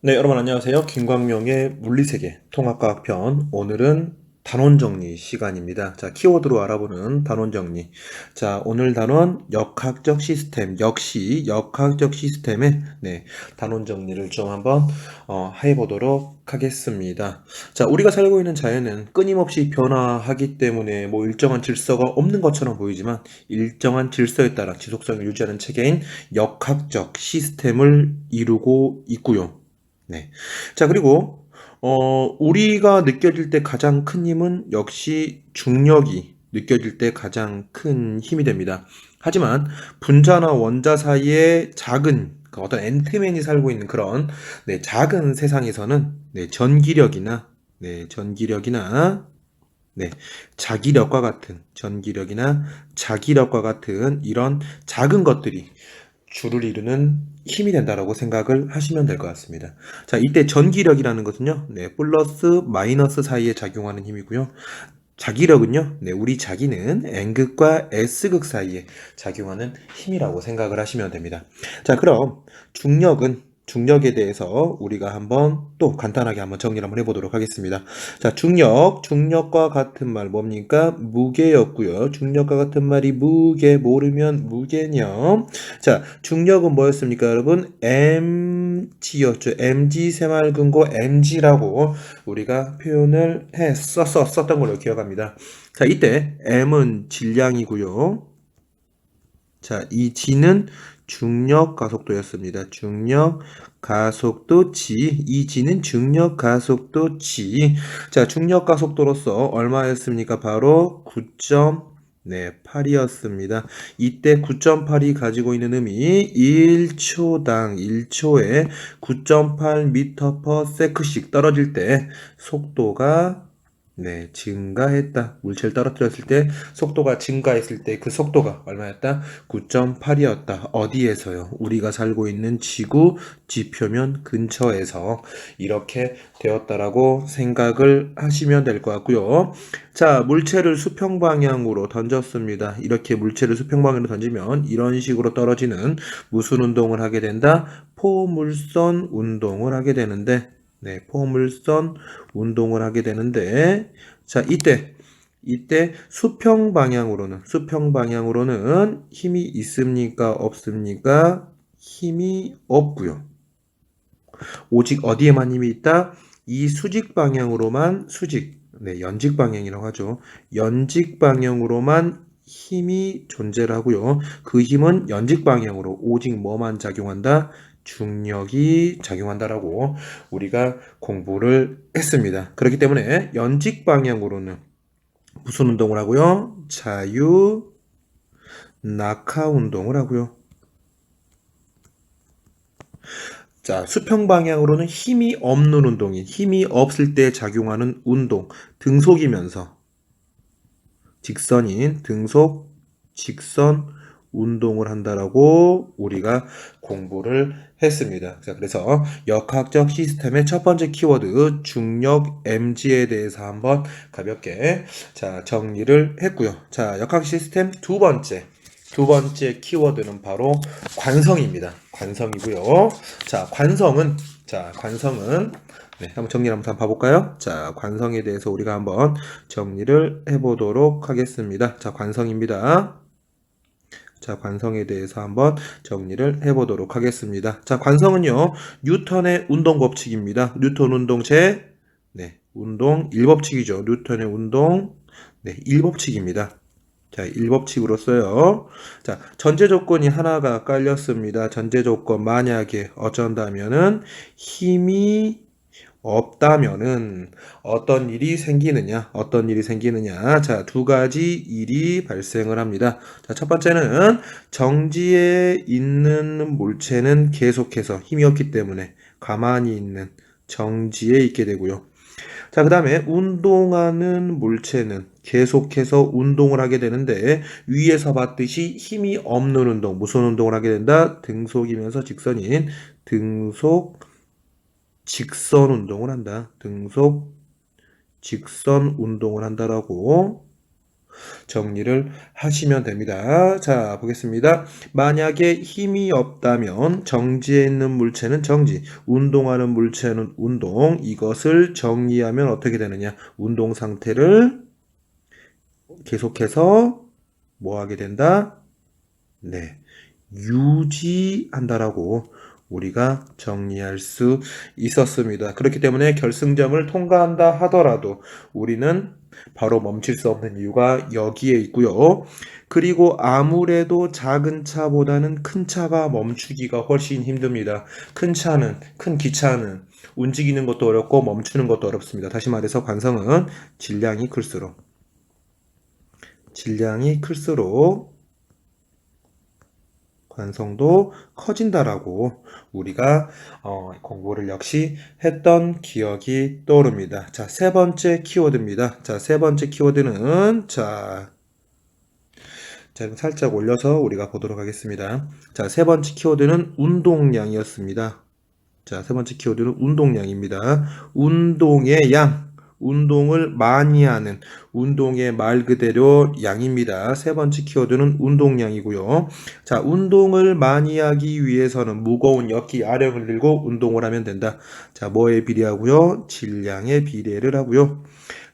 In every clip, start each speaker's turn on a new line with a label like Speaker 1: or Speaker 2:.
Speaker 1: 네, 여러분 안녕하세요. 김광명의 물리세계 통합과학 편. 오늘은 단원 정리 시간입니다. 자, 키워드로 알아보는 단원 정리. 자, 오늘 단원 역학적 시스템. 역시 역학적 시스템의 단원 정리를 좀 한번 해보도록 하겠습니다. 자, 우리가 살고 있는 자연은 끊임없이 변화하기 때문에 뭐 일정한 질서가 없는 것처럼 보이지만 일정한 질서에 따라 지속성을 유지하는 체계인 역학적 시스템을 이루고 있고요. 네. 자, 그리고, 우리가 느껴질 때 가장 큰 힘은 역시 중력이 느껴질 때 가장 큰 힘이 됩니다. 하지만 분자나 원자 사이에 작은 그 어떤 앤트맨이 살고 있는 그런 작은 세상에서는 전기력이나 네, 자기력과 같은 이런 작은 것들이 주를 이루는 힘이 된다라고 생각을 하시면 될 것 같습니다. 자, 이때 전기력이라는 것은요, 플러스 마이너스 사이에 작용하는 힘이고요. 자기력은요, 우리 자기는 N극과 S극 사이에 작용하는 힘이라고 생각을 하시면 됩니다. 자, 그럼 중력에 대해서 우리가 한번 또 간단하게 한번 정리를 한번 해보도록 하겠습니다. 자, 중력과 같은 말 뭡니까? 무게였고요. 중력과 같은 말이 무게, 모르면 무개념. 자, 중력은 뭐였습니까, 여러분? mg였죠. mg 새마을금고 mg라고 우리가 표현을 썼던 걸로 기억합니다. 자, 이때 m은 질량이고요. 자, 이 g는 중력 가속도였습니다. 중력 가속도 g. 이 g는 중력 가속도 g. 자, 중력 가속도로서 얼마였습니까? 바로 9.8이었습니다. 이때 9.8이 가지고 있는 의미 1초당 1초에 9.8m/s씩 떨어질 때 속도가 증가했다. 물체를 떨어뜨렸을 때 속도가 증가했을 때 그 속도가 얼마였다? 9.8이었다. 어디에서요? 우리가 살고 있는 지구 지표면 근처에서 이렇게 되었다라고 생각을 하시면 될 것 같고요. 자, 물체를 수평 방향으로 던졌습니다. 이렇게 물체를 수평 방향으로 던지면 이런 식으로 떨어지는 무슨 운동을 하게 된다? 포물선 운동을 하게 되는데 포물선 운동을 하게 되는데, 자, 이때 수평 방향으로는 힘이 있습니까? 없습니까? 힘이 없고요. 오직 어디에만 힘이 있다? 이 연직 방향이라고 하죠. 연직 방향으로만 힘이 존재를 하고요. 그 힘은 연직 방향으로 오직 뭐만 작용한다? 중력이 작용한다라고 우리가 공부를 했습니다. 그렇기 때문에 연직 방향으로는 무슨 운동을 하고요? 자유 낙하 운동을 하고요. 자, 수평 방향으로는 힘이 없는 운동인, 힘이 없을 때 작용하는 운동, 등속이면서 직선인 직선 운동을 한다라고 우리가 공부를 했습니다. 자, 그래서 역학적 시스템의 첫 번째 키워드 중력 mg에 대해서 한번 가볍게 정리를 했고요. 자, 역학 시스템 두 번째 키워드는 바로 관성입니다. 관성이고요. 관성은 한번 정리를 한번 봐볼까요? 자, 관성에 대해서 우리가 한번 정리를 해보도록 하겠습니다. 자, 관성입니다. 자, 관성에 대해서 한번 정리를 해보도록 하겠습니다. 자, 관성은요, 뉴턴의 운동 법칙입니다. 뉴턴 운동체, 운동 1법칙이죠. 뉴턴의 운동, 1법칙입니다. 자, 1법칙으로써요. 자, 전제 조건이 하나가 깔렸습니다. 전제 조건, 만약에 어쩐다면은 힘이 없다면은 어떤 일이 생기느냐. 자, 두 가지 일이 발생을 합니다. 자, 첫 번째는 정지에 있는 물체는 계속해서 힘이 없기 때문에 가만히 있는 정지에 있게 되고요. 자, 그 다음에 운동하는 물체는 계속해서 운동을 하게 되는데 위에서 봤듯이 힘이 없는 운동, 무슨 운동을 하게 된다? 등속이면서 직선인 등속 직선 운동을 한다. 등속 직선 운동을 한다라고 정리를 하시면 됩니다. 자, 보겠습니다. 만약에 힘이 없다면 정지해 있는 물체는 정지, 운동하는 물체는 운동. 이것을 정리하면 어떻게 되느냐? 운동 상태를 계속해서 뭐 하게 된다? 네, 유지한다라고 우리가 정리할 수 있었습니다. 그렇기 때문에 결승점을 통과한다 하더라도 우리는 바로 멈출 수 없는 이유가 여기에 있고요. 그리고 아무래도 작은 차보다는 큰 차가 멈추기가 훨씬 힘듭니다. 큰 기차는 움직이는 것도 어렵고 멈추는 것도 어렵습니다. 다시 말해서 관성은 질량이 클수록 관성도 커진다라고 우리가 공부를 역시 했던 기억이 떠오릅니다. 자, 세 번째 키워드입니다. 자, 세 번째 키워드는 자, 살짝 올려서 우리가 보도록 하겠습니다. 자, 세 번째 키워드는 운동량이었습니다. 자, 세 번째 키워드는 운동량입니다. 운동의 양. 운동을 많이 하는 운동의 말 그대로 양입니다. 세 번째 키워드는 운동량이고요. 자, 운동을 많이 하기 위해서는 무거운 역기 아령을 들고 운동을 하면 된다. 자, 뭐에 비례하고요? 질량에 비례를 하고요.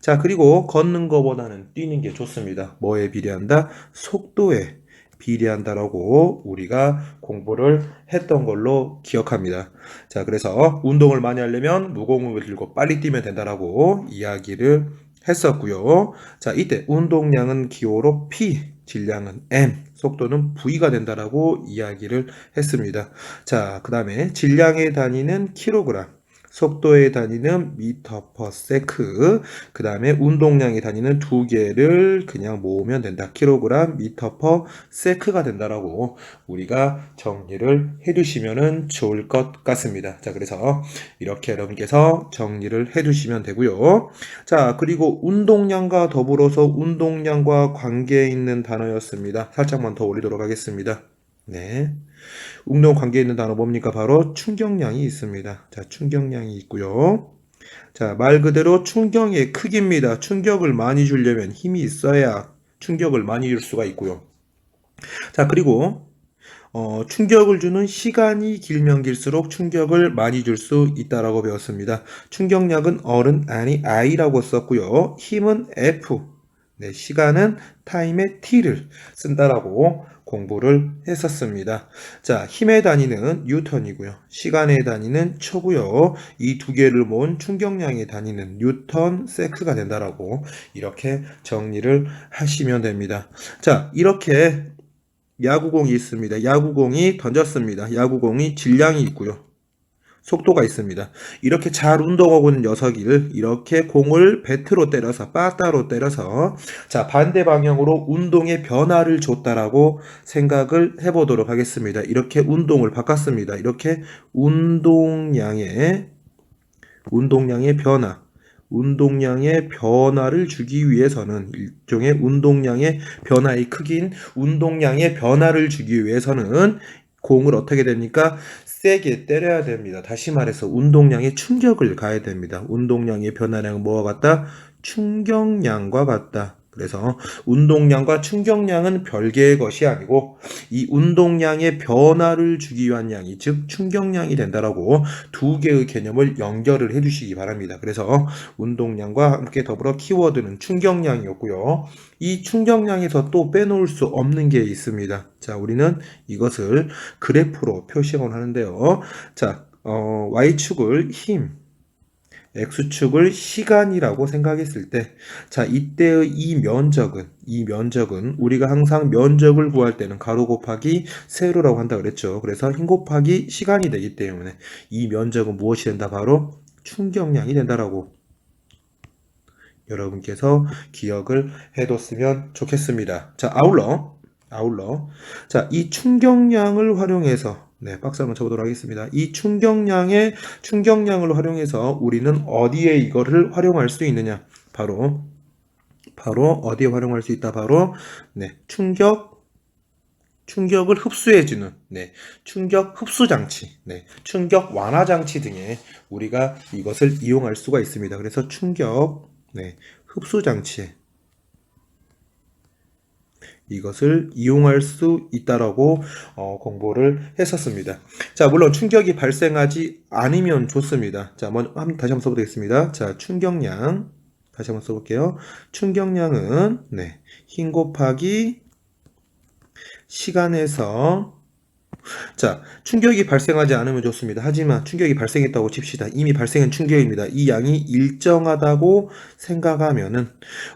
Speaker 1: 자, 그리고 걷는 것보다는 뛰는 게 좋습니다. 뭐에 비례한다? 속도에 비례한다라고 우리가 공부를 했던 걸로 기억합니다. 자, 그래서 운동을 많이 하려면 무거운 걸 들고 빨리 뛰면 된다라고 이야기를 했었고요. 자, 이때 운동량은 기호로 P, 질량은 M, 속도는 V가 된다라고 이야기를 했습니다. 자, 그 다음에 질량의 단위는 킬로그램, 속도의 단위는 미터 퍼 세크, 그 다음에 운동량의 단위는 두 개를 그냥 모으면 된다. 킬로그램, 미터 퍼 세크가 된다라고 우리가 정리를 해두시면 좋을 것 같습니다. 자, 그래서 이렇게 여러분께서 정리를 해두시면 되고요. 자, 그리고 운동량과 더불어서 운동량과 관계 있는 단어였습니다. 살짝만 더 올리도록 하겠습니다. 네. 운동 관계 있는 단어 뭡니까? 바로 충격량이 있습니다. 자, 충격량이 있고요. 자, 말 그대로 충격의 크기입니다. 충격을 많이 주려면 힘이 있어야 충격을 많이 줄 수가 있고요. 자, 그리고 충격을 주는 시간이 길면 길수록 충격을 많이 줄 수 있다라고 배웠습니다. 충격량은 어른 아니 I라고 썼고요. 힘은 F, 네, 시간은 타임의 T를 쓴다라고 공부를 했었습니다. 자, 힘의 단위는 뉴턴이고요. 시간의 단위는 초고요. 이 두 개를 모은 충격량의 단위는 뉴턴 세크가 된다라고 이렇게 정리를 하시면 됩니다. 자, 이렇게 야구공이 있습니다. 야구공이 던졌습니다. 야구공이 질량이 있고요. 속도가 있습니다. 이렇게 잘 운동하고 있는 녀석을 이렇게 공을 배트로 때려서 빠따로 때려서 자, 반대 방향으로 운동의 변화를 줬다라고 생각을 해보도록 하겠습니다. 이렇게 운동을 바꿨습니다. 이렇게 운동량의 변화를 주기 위해서는 일종의 운동량의 변화의 크기인 운동량의 변화를 주기 위해서는 공을 어떻게 됩니까? 세게 때려야 됩니다. 다시 말해서 운동량에 충격을 가해야 됩니다. 운동량의 변화량은 뭐와 같다? 충격량과 같다. 그래서 운동량과 충격량은 별개의 것이 아니고 이 운동량의 변화를 주기 위한 양이 즉 충격량이 된다라고 두 개의 개념을 연결을 해주시기 바랍니다. 그래서 운동량과 함께 더불어 키워드는 충격량이었고요. 이 충격량에서 또 빼놓을 수 없는 게 있습니다. 자, 우리는 이것을 그래프로 표시를 하는데요. 자, Y축을 힘, X축을 시간이라고 생각했을 때, 자, 이때의 이 면적은 우리가 항상 면적을 구할 때는 가로 곱하기 세로라고 한다 그랬죠. 그래서 힘 곱하기 시간이 되기 때문에 이 면적은 무엇이 된다? 바로 충격량이 된다라고 여러분께서 기억을 해뒀으면 좋겠습니다. 자, 아울러, 자, 이 충격량을 활용해서 네, 박수 한번 쳐보도록 하겠습니다. 이 충격량을 활용해서 우리는 어디에 이거를 활용할 수 있느냐? 바로 어디에 활용할 수 있다? 바로 네, 충격을 흡수해주는 네, 충격 흡수 장치, 네, 충격 완화 장치 등에 우리가 이것을 이용할 수가 있습니다. 그래서 충격 네, 흡수 장치에 이것을 이용할 수 있다라고 공부를 했었습니다. 자, 물론 충격이 발생하지 않으면 좋습니다. 자, 다시 한번 써보겠습니다. 자, 충격량. 다시 한번 써볼게요. 충격량은, 네, 힘 곱하기 시간에서 자, 충격이 발생하지 않으면 좋습니다. 하지만 충격이 발생했다고 칩시다. 이미 발생한 충격입니다. 이 양이 일정하다고 생각하면은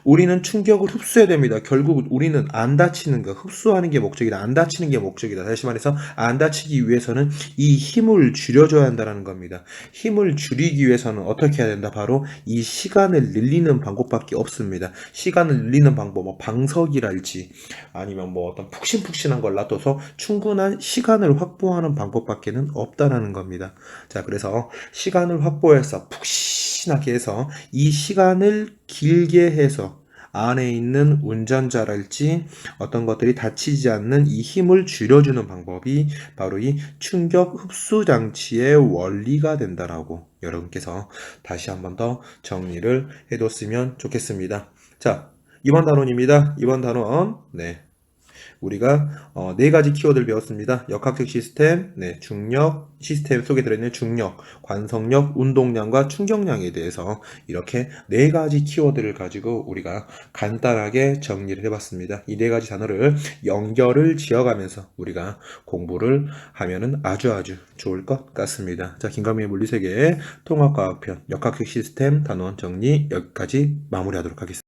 Speaker 1: 우리는 충격을 흡수해야 됩니다. 결국 우리는 안 다치는 거, 흡수하는 게 목적이다. 안 다치는 게 목적이다. 다시 말해서 안 다치기 위해서는 이 힘을 줄여줘야 한다는 겁니다. 힘을 줄이기 위해서는 어떻게 해야 된다? 바로 이 시간을 늘리는 방법밖에 없습니다. 시간을 늘리는 방법, 뭐 방석이랄지 아니면 뭐 어떤 푹신푹신한 걸 놔둬서 충분한 시간을 확보하는 방법밖에는 없다라는 겁니다. 자, 그래서 시간을 확보해서 푹신하게 해서 이 시간을 길게 해서 안에 있는 운전자랄지 어떤 것들이 다치지 않는 이 힘을 줄여주는 방법이 바로 이 충격 흡수 장치의 원리가 된다라고 여러분께서 다시 한번 더 정리를 해뒀으면 좋겠습니다. 자, 이번 단원입니다. 이번 단원, 네. 우리가 네 가지 키워드를 배웠습니다. 역학적 시스템, 네, 중력, 시스템 속에 들어있는 중력, 관성력, 운동량과 충격량에 대해서 이렇게 네 가지 키워드를 가지고 우리가 간단하게 정리를 해봤습니다. 이 네 가지 단어를 연결을 지어가면서 우리가 공부를 하면은 아주 좋을 것 같습니다. 자, 김가민의 물리세계 통합과학편 역학적 시스템 단원 정리 여기까지 마무리하도록 하겠습니다.